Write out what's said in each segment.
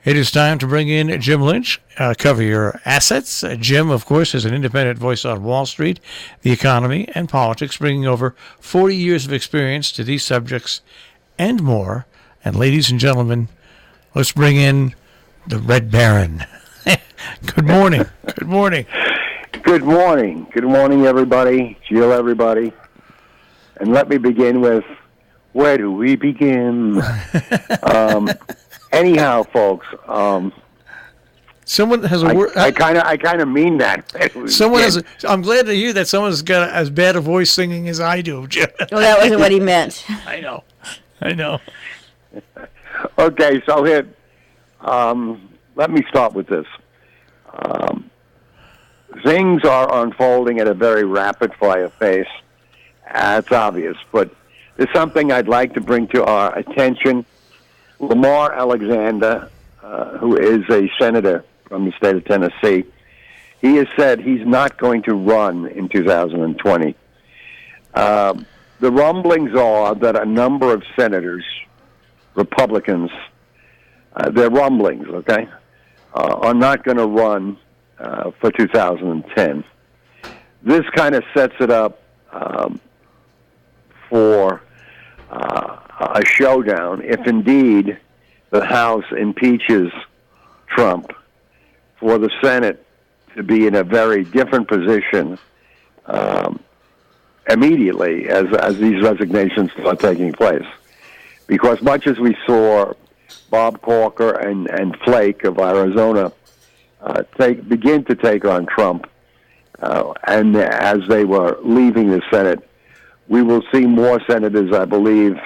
It is time to bring in Jim Lynch, cover your assets. Jim, of course, is an independent voice on Wall Street, the economy, and politics, bringing over 40 years of experience to these subjects and more. And ladies and gentlemen, let's bring in the Red Baron. Good morning. Good morning. Good morning. Good morning, everybody. Jill, everybody. And let me begin with, where do we begin? Anyhow, folks, someone has a word. I kind of mean that. Someone has. I'm glad to hear that someone's got as bad a voice singing as I do, Jim. Well, that wasn't what he meant. I know. Okay, so here, let me start with this. Things are unfolding at a very rapid-fire pace. It's obvious, but there's something I'd like to bring to our attention. Lamar Alexander, who is a senator from the state of Tennessee, he has said he's not going to run in 2020. The rumblings are that a number of senators, Republicans, they're rumblings, okay, are not going to run for 2010. This kind of sets it up for a showdown if indeed the House impeaches Trump, for the Senate to be in a very different position immediately as these resignations start taking place. Because much as we saw Bob Corker and Flake of Arizona begin to take on Trump, and as they were leaving the Senate, we will see more senators, I believe,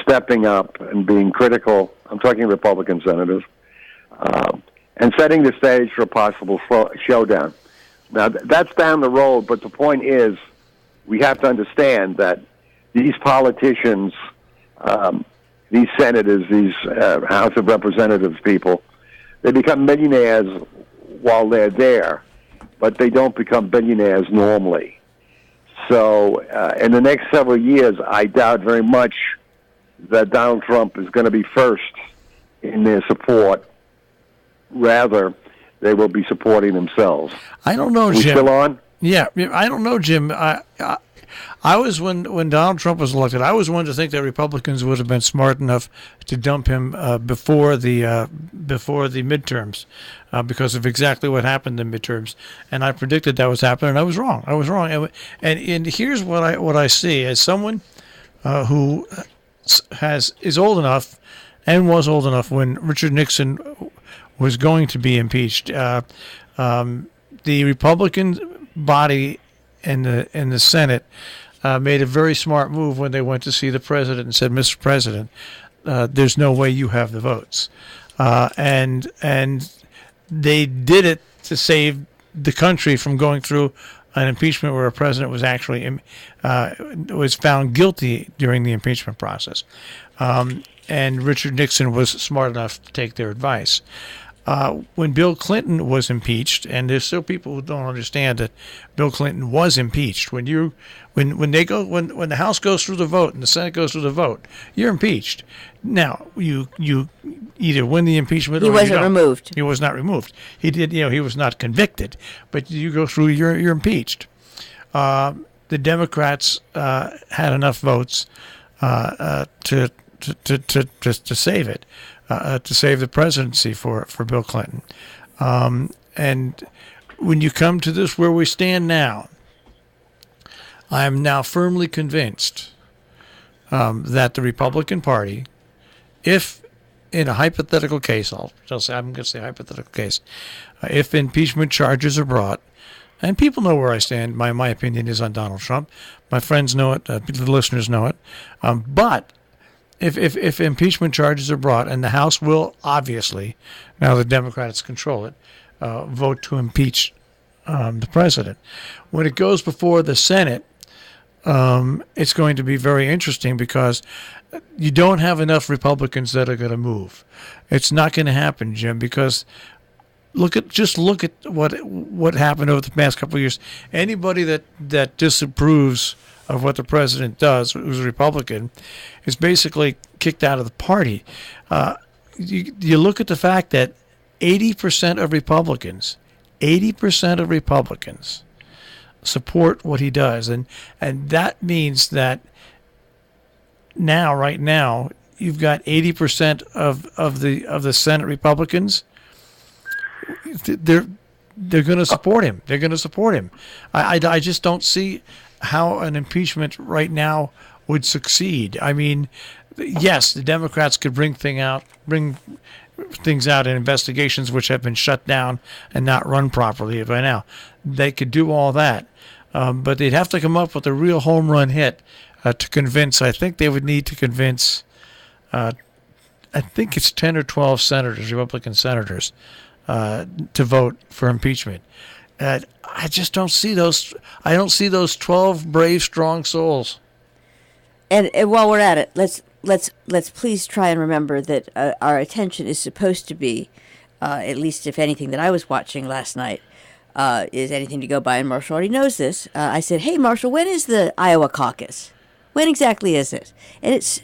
stepping up and being critical. I'm talking Republican senators, and setting the stage for a possible showdown. Now, that's down the road, but the point is we have to understand that these politicians, these senators, these House of Representatives people, they become millionaires while they're there, but they don't become billionaires normally. So in the next several years, I doubt very much that Donald Trump is going to be first in their support. Rather, they will be supporting themselves. I don't know, Jim. We still on? Yeah, I don't know, Jim. I was, when Donald Trump was elected, I was one to think that Republicans would have been smart enough to dump him before the midterms, because of exactly what happened in midterms, and I predicted that was happening, and I was wrong. And here's what I see as someone who is old enough and was old enough when Richard Nixon was going to be impeached. The Republican body in the Senate made a very smart move when they went to see the president and said, "Mr. President, there's no way you have the votes," and they did it to save the country from going through an impeachment where a president was actually was found guilty during the impeachment process, and Richard Nixon was smart enough to take their advice. When Bill Clinton was impeached, and there's still people who don't understand that Bill Clinton was impeached. When the House goes through the vote and the Senate goes through the vote, you're impeached. Now you either win the impeachment or you don't. He wasn't removed. He was not removed. He did. He was not convicted, but you go through. You're impeached. The Democrats had enough votes to save it. To save the presidency for Bill Clinton. And when you come to this, where we stand now, I am now firmly convinced that the Republican Party, if in a hypothetical case, I'm going to say hypothetical case, if impeachment charges are brought, and people know where I stand, my opinion is on Donald Trump. My friends know it, the listeners know it, but If impeachment charges are brought, and the House will obviously, now the Democrats control it, vote to impeach the president. When it goes before the Senate, it's going to be very interesting because you don't have enough Republicans that are going to move. It's not going to happen, Jim, because look at what happened over the past couple of years. Anybody that disapproves of what the president does, who's a Republican, is basically kicked out of the party. you look at the fact that 80% of Republicans, 80% of Republicans support what he does, and that means that right now, you've got 80% of the Senate Republicans. They're going to support him. They're going to support him. I just don't see how an impeachment right now would succeed. I mean, yes, the Democrats could bring things out in investigations which have been shut down and not run properly by now. They could do all that, but they'd have to come up with a real home run hit to convince. I think they would need to convince. I think it's 10 or 12 senators, Republican senators, to vote for impeachment. I just don't see those. I don't see those 12 brave, strong souls. And while we're at it, let's please try and remember that our attention is supposed to be, at least if anything that I was watching last night, is anything to go by. And Marshall already knows this. I said, "Hey, Marshall, when is the Iowa caucus? When exactly is it?" And it's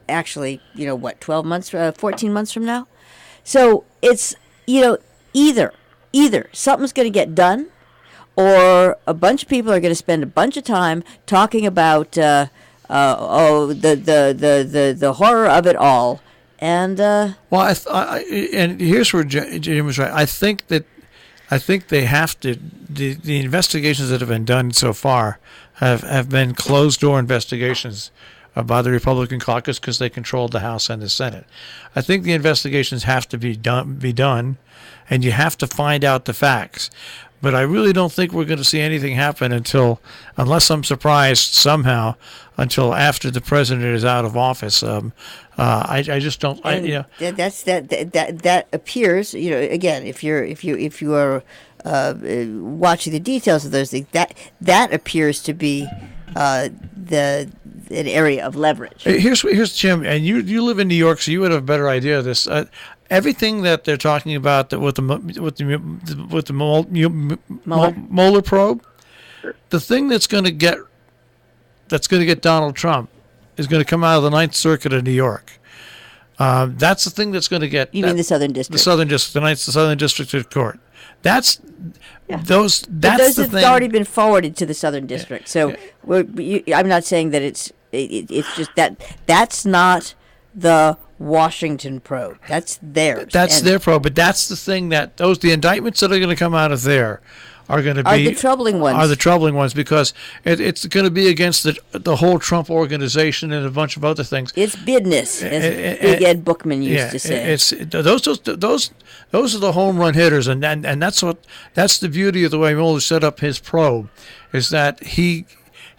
actually 12 months, 14 months from now. So it's either something's going to get done, or a bunch of people are going to spend a bunch of time talking about the horror of it all. And and here's where Jim was right. I think they have to. The investigations that have been done so far have been closed door investigations by the Republican caucus because they controlled the House and the Senate. I think the investigations have to be done, and you have to find out the facts. But I really don't think we're going to see anything happen unless I'm surprised somehow, until after the president is out of office. I just don't. That appears. Again, if you are watching the details of those things, that appears to be an area of leverage. Here's Jim, and you live in New York, so you would have a better idea of this. Everything that they're talking about with the Mueller probe, the thing that's going to get Donald Trump is going to come out of the Ninth Circuit of New York. That's the thing that's going to get. You mean the Southern District? The Southern District, the Southern District Court. That's those have already been forwarded to the Southern District. So I'm not saying that it's just that's not the Washington probe. That's theirs. That's their probe, but that's the thing that the indictments that are going to come out of there are going to be the troubling ones. Are the troubling ones because it's going to be against the whole Trump organization and a bunch of other things. It's business, as Big Ed Bookman used to say. Those are the home run hitters, and that's the beauty of the way Mueller set up his probe, is that he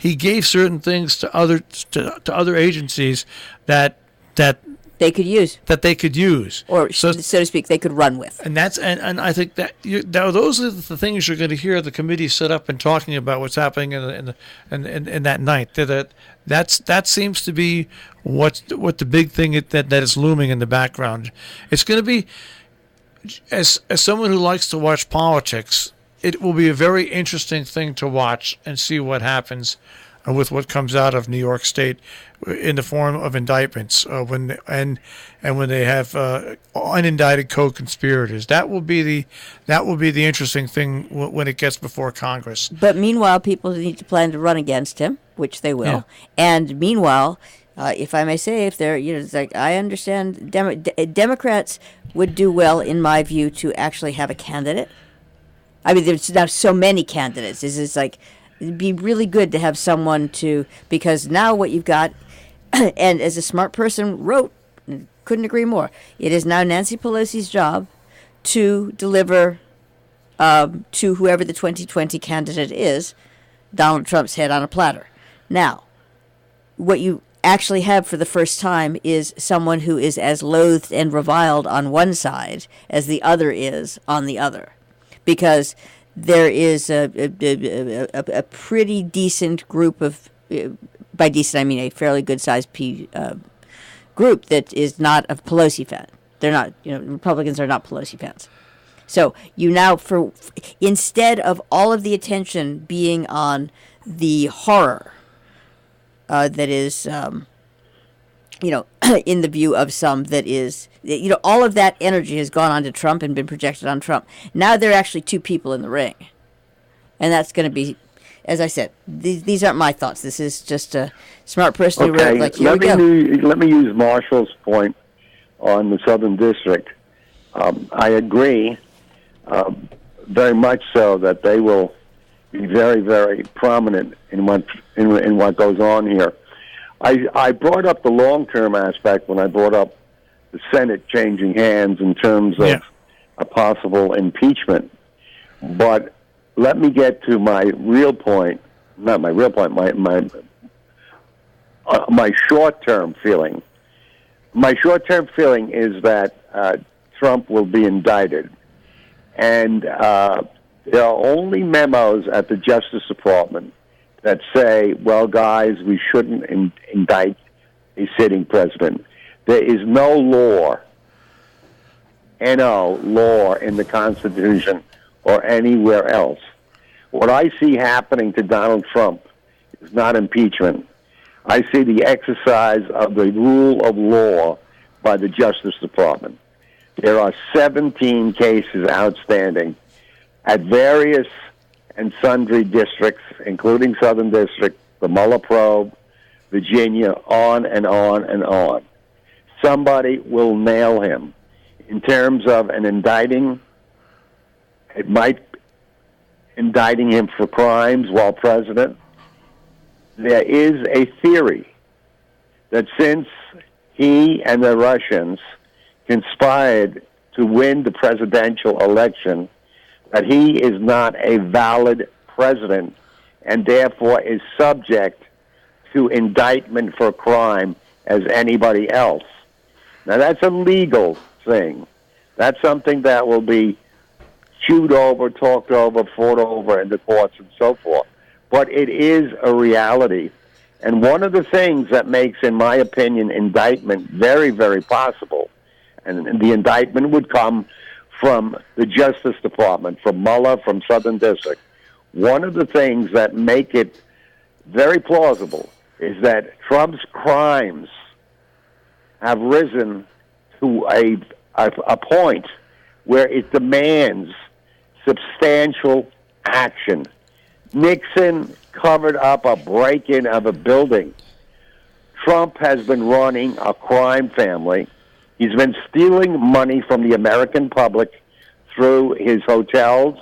gave certain things to other agencies that they could use. Or so to speak, they could run with. And I think that those are the things you're going to hear the committee set up and talking about what's happening in that night. That seems to be what the big thing that is looming in the background. It's going to be, as someone who likes to watch politics, it will be a very interesting thing to watch and see what happens with what comes out of New York State in the form of indictments when they have unindicted co-conspirators. That will be the interesting thing when it gets before Congress. But meanwhile, people need to plan to run against him, which they will. Yeah. And meanwhile, if I may say, if they're it's like I understand Democrats would do well, in my view, to actually have a candidate. I mean, there's now so many candidates. It's like. It'd be really good to have someone because now what you've got, and as a smart person wrote, couldn't agree more, it is now Nancy Pelosi's job to deliver to whoever the 2020 candidate is, Donald Trump's head on a platter. Now, what you actually have for the first time is someone who is as loathed and reviled on one side as the other is on the other. Because there is a pretty decent group of, by decent I mean a fairly good-sized group that is not a Pelosi fan. They're not, Republicans are not Pelosi fans. So you now, instead of all of the attention being on the horror that is, in the view of some, that is, all of that energy has gone on to Trump and been projected on Trump. Now there are actually two people in the ring. And that's going to be, as I said, these aren't my thoughts. This is just a smart person who wrote, like, here we go. Let me use Marshall's point on the Southern District. I agree very much so that they will be very, very prominent in what goes on here. I brought up the long-term aspect when I brought up the Senate changing hands in terms of a possible impeachment. But let me get to my real point, not my real point, my short-term feeling. My short-term feeling is that Trump will be indicted. And there are only memos at the Justice Department that say, well, guys, we shouldn't indict a sitting president. There is no law, N-O, law in the Constitution or anywhere else. What I see happening to Donald Trump is not impeachment. I see the exercise of the rule of law by the Justice Department. There are 17 cases outstanding at various and sundry districts, including Southern District, the Mueller probe, Virginia, on and on and on. Somebody will nail him. In terms of an indicting, it might indicting him for crimes while president. There is a theory that since he and the Russians conspired to win the presidential election, that he is not a valid president and therefore is subject to indictment for crime as anybody else. Now, that's a legal thing. That's something that will be chewed over, talked over, fought over in the courts and so forth. But it is a reality. And one of the things that makes, in my opinion, indictment very, very possible, and the indictment would come from the Justice Department, from Mueller, from Southern District. One of the things that make it very plausible is that Trump's crimes have risen to a point where it demands substantial action. Nixon covered up a break-in of a building. Trump has been running a crime family. He's been stealing money from the American public through his hotels,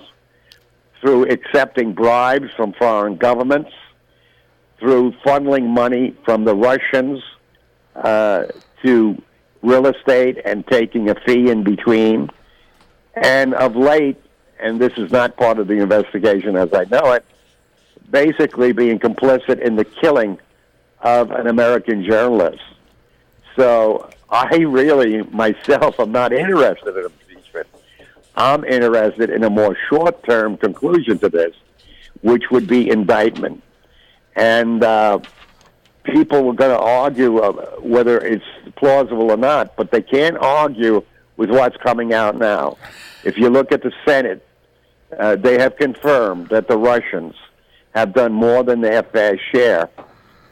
through accepting bribes from foreign governments, through funneling money from the Russians to real estate and taking a fee in between. And of late, and this is not part of the investigation as I know it, basically being complicit in the killing of an American journalist. So I really, myself, am not interested in impeachment. I'm interested in a more short-term conclusion to this, which would be indictment. And people were going to argue whether it's plausible or not, but they can't argue with what's coming out now. If you look at the Senate, they have confirmed that the Russians have done more than their fair share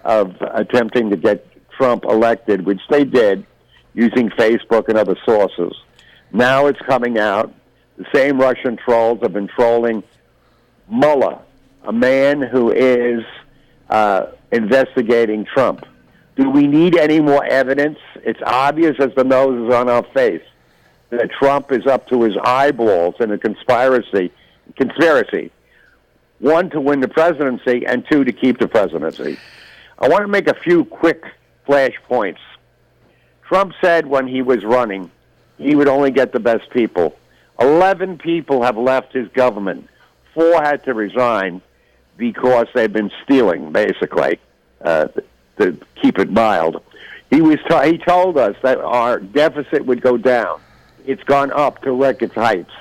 of attempting to get Trump elected, which they did using Facebook and other sources. Now it's coming out. The same Russian trolls have been trolling Mueller, a man who is investigating Trump. Do we need any more evidence? It's obvious as the nose is on our face that Trump is up to his eyeballs in a conspiracy. One, to win the presidency, and two, to keep the presidency. I want to make a few quick flash points. Trump said when he was running, he would only get the best people. 11 people have left his government. 4 had to resign because they've been stealing, basically, to keep it mild. He told us that our deficit would go down. It's gone up to record heights.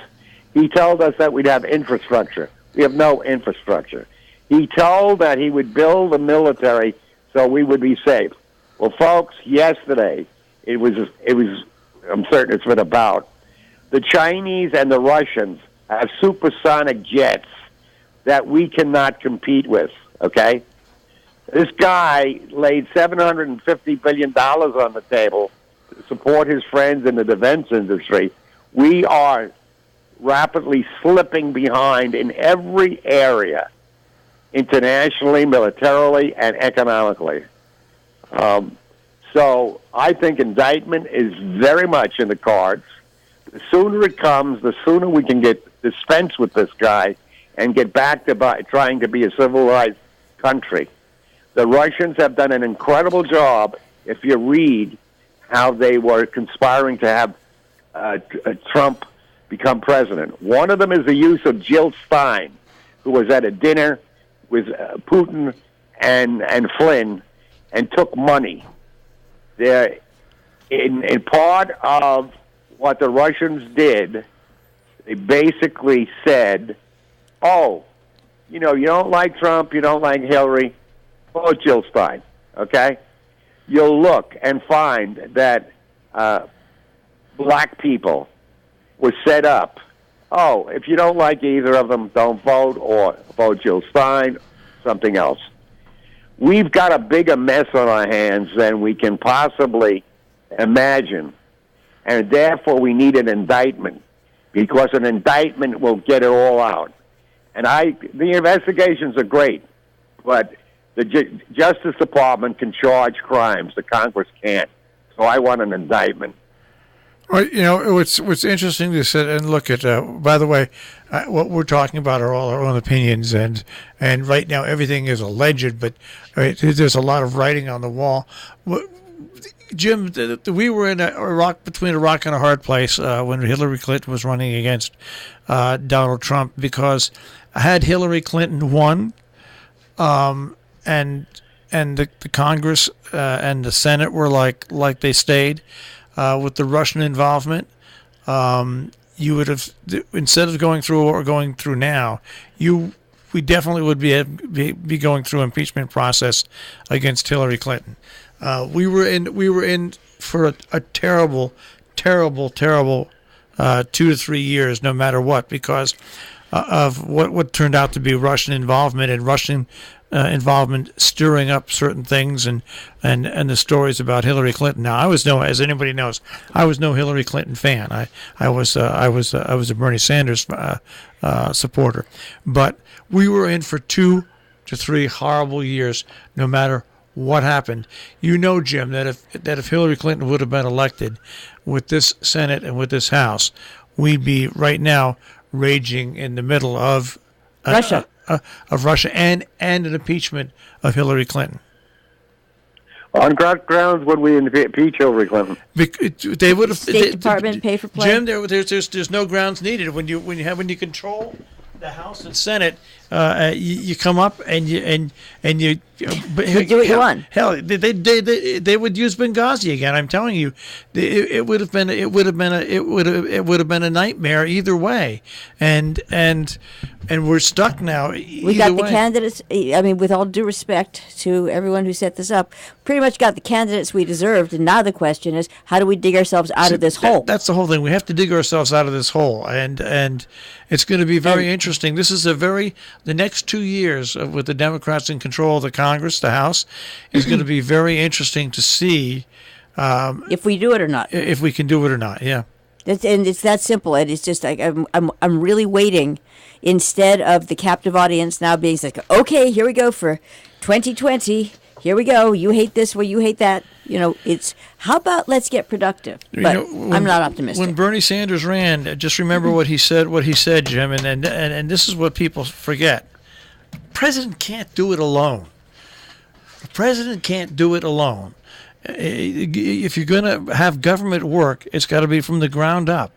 He told us that we'd have infrastructure. We have no infrastructure. He told that he would build a military so we would be safe. Well, folks, yesterday, it was. I'm certain it's been about. The Chinese and the Russians have supersonic jets that we cannot compete with, okay? This guy laid $750 billion on the table to support his friends in the defense industry. We are rapidly slipping behind in every area, internationally, militarily, and economically. So I think indictment is very much in the cards. The sooner it comes, the sooner we can dispense with this guy and get back to trying to be a civilized country. The Russians have done an incredible job, if you read how they were conspiring to have Trump become president. One of them is the use of Jill Stein, who was at a dinner with Putin and Flynn and took money. They're in part of what the Russians did, they basically said, oh, you don't like Trump, you don't like Hillary, vote Jill Stein, okay? You'll look and find that black people were set up. Oh, if you don't like either of them, don't vote, or vote Jill Stein, something else. We've got a bigger mess on our hands than we can possibly imagine, and therefore we need an indictment, because an indictment will get it all out. And the investigations are great, but the Justice Department can charge crimes, the Congress can't. So I want an indictment. Well, what's interesting to sit and look at. By the way, what we're talking about are all our own opinions, and right now everything is alleged, but there's a lot of writing on the wall. Jim, we were in between a rock and a hard place when Hillary Clinton was running against Donald Trump, because had Hillary Clinton won, and the Congress and the Senate were like they stayed. With the Russian involvement, you would have, instead of going through what we're going through now, we definitely would be going through impeachment process against Hillary Clinton. We were in for a terrible 2 to 3 years, no matter what, because of what turned out to be Russian involvement, and Russian involvement stirring up certain things, and the stories about Hillary Clinton. Now, as anybody knows, I was no Hillary Clinton fan. I was a Bernie Sanders supporter, but we were in for 2 to 3 horrible years, no matter what happened. Jim, that if Hillary Clinton would have been elected with this Senate and with this House, we'd be right now raging in the middle of Russia. Of Russia and an impeachment of Hillary Clinton. On what grounds would we impeach Hillary Clinton? They would have State Department pay for play. Jim, there's no grounds needed when you control the House and Senate. You come up and you do what you want. Hell, they would use Benghazi again. I'm telling you, it would have been a nightmare either way, and we're stuck now. We got the candidates. I mean, with all due respect to everyone who set this up, pretty much got the candidates we deserved. And now the question is, how do we dig ourselves out of this hole? That's the whole thing. We have to dig ourselves out of this hole, and it's going to be very interesting. This is the next 2 years with the Democrats in control of the Congress, the House, is going to be very interesting to see if we do it or not. If we can do it or not, yeah. And it's that simple. And it's just like I'm really waiting. Instead of the captive audience now being like, okay, here we go for 2020. Here we go. You hate this, well, you hate that. It's how about let's get productive. But I'm not optimistic. When Bernie Sanders ran, just remember what he said. What he said, Jim, and this is what people forget. The president can't do it alone. The president can't do it alone. If you're going to have government work, it's got to be from the ground up.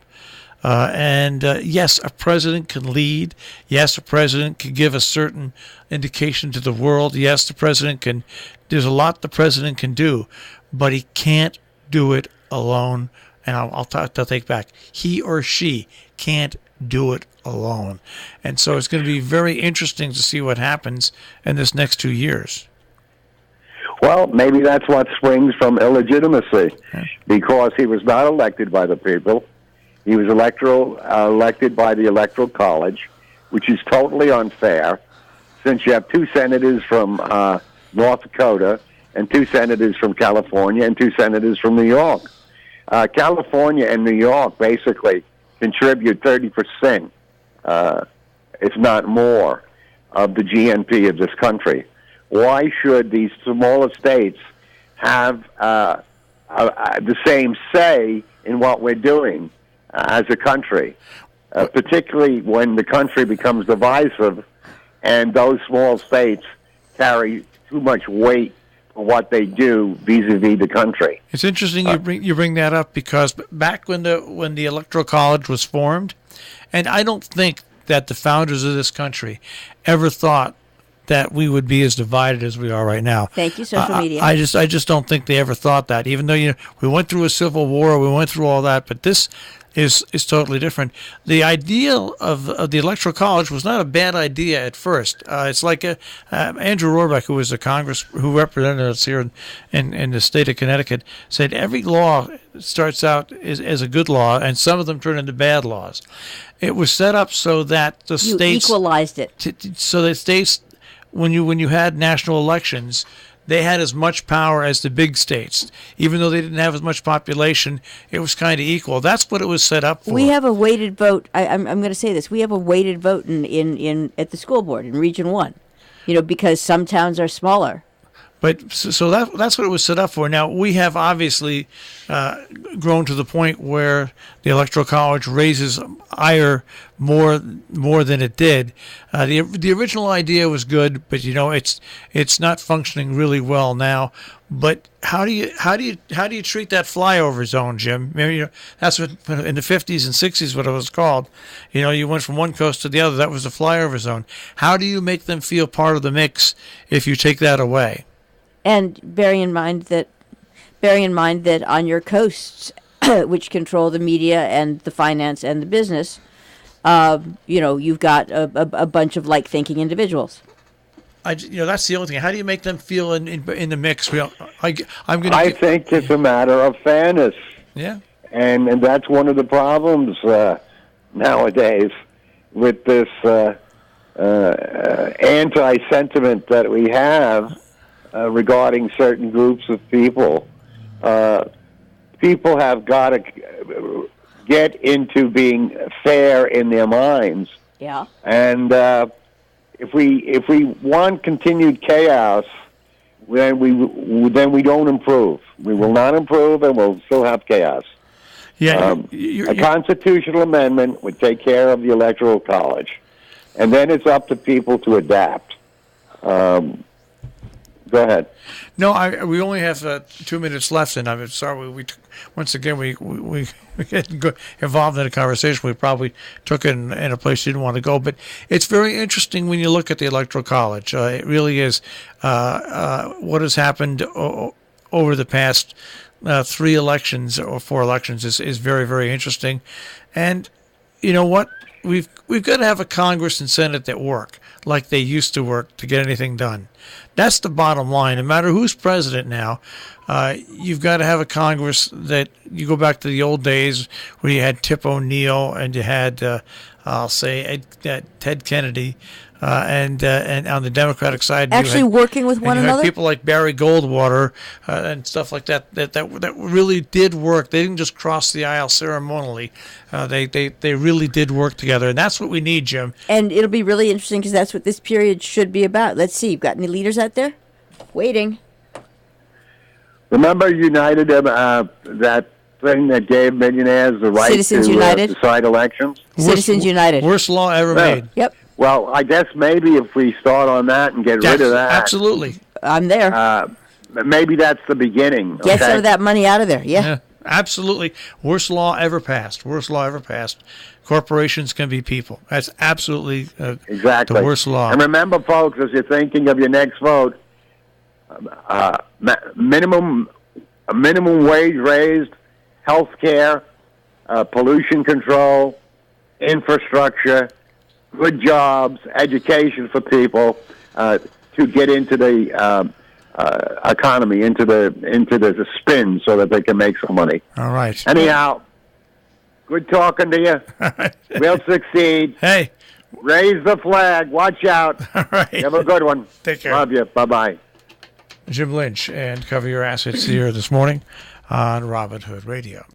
Yes, a president can lead. Yes, a president can give a certain indication to the world. Yes, the president can. There's a lot the president can do, but he can't do it alone. And I'll take back. He or she can't do it alone. And so it's going to be very interesting to see what happens in this next 2 years. Well, maybe that's what springs from illegitimacy, because he was not elected by the people. He was elected by the Electoral College, which is totally unfair, since you have 2 senators from North Dakota, and 2 senators from California, and 2 senators from New York. California and New York basically contribute 30%, if not more, of the GNP of this country. Why should these smaller states have the same say in what we're doing as a country, particularly when the country becomes divisive and those small states carry too much weight for what they do vis-a-vis the country? It's interesting you bring that up, because back when the Electoral College was formed, and I don't think that the founders of this country ever thought that we would be as divided as we are right now. Thank you, social media. I just don't think they ever thought that. Even though we went through a civil war, we went through all that, but this is totally different. The idea of the Electoral College was not a bad idea at first. It's like Andrew Rohrbeck, who was who represented us here in the state of Connecticut, said every law starts out as a good law, and some of them turn into bad laws. It was set up so that the states equalized it. So that states, when you had national elections, they had as much power as the big states. Even though they didn't have as much population, it was kind of equal. That's what it was set up for. We have a weighted vote. I'm going to say this. We have a weighted vote in at the school board in Region 1, because some towns are smaller. But so that's what it was set up for. Now, we have obviously grown to the point where the Electoral College raises ire more than it did. The original idea was good, but it's not functioning really well now. But how do you treat that flyover zone, Jim? Maybe that's what in the 50s and 60s what it was called. You went from one coast to the other. That was the flyover zone. How do you make them feel part of the mix if you take that away? And bearing in mind that on your coasts, which control the media and the finance and the business, you've got a bunch of like-thinking individuals. That's the only thing. How do you make them feel in the mix? I think it's a matter of fairness. Yeah. And that's one of the problems nowadays with this anti-sentiment that we have regarding certain groups of people. People have got to get into being fair in their minds. Yeah. And if we want continued chaos, then we don't improve. We will not improve, and we'll still have chaos. Yeah. A constitutional amendment would take care of the Electoral College, and then it's up to people to adapt. Go ahead. No, we only have 2 minutes left, and I'm sorry. We once again we get involved in a conversation. We probably took it in a place you didn't want to go, but it's very interesting when you look at the Electoral College. It really is what has happened over the past 3 elections or 4 elections is very, very interesting. And you know what? We've got to have a Congress and Senate that work like they used to work to get anything done. That's the bottom line. No matter who's president now, you've got to have a Congress that you go back to the old days where you had Tip O'Neill and you had, I'll say, Ted Kennedy. And on the Democratic side, actually working with one another, people like Barry Goldwater and stuff like that really did work. They didn't just cross the aisle ceremonially. They really did work together, and that's what we need, Jim. And it'll be really interesting because that's what this period should be about. Let's see, you've got any leaders out there waiting? Remember United, that thing that gave millionaires the right Citizens to United? decide elections? Citizens United. Worst law ever made. Yep. Well, I guess maybe if we start on that and get rid of that. Absolutely. I'm there. Maybe that's the beginning. Get some of that money out of there. Yeah. Absolutely. Worst law ever passed. Worst law ever passed. Corporations can be people. That's absolutely exactly the worst law. And remember, folks, as you're thinking of your next vote, minimum wage raised, health care, pollution control, infrastructure, good jobs, education for people to get into the economy, into the spin, so that they can make some money. All right. Anyhow, good talking to you. We'll succeed. Hey. Raise the flag. Watch out. All right. Have a good one. Take care. Love you. Bye-bye. Jim Lynch, and Cover Your Assets here this morning on Robin Hood Radio.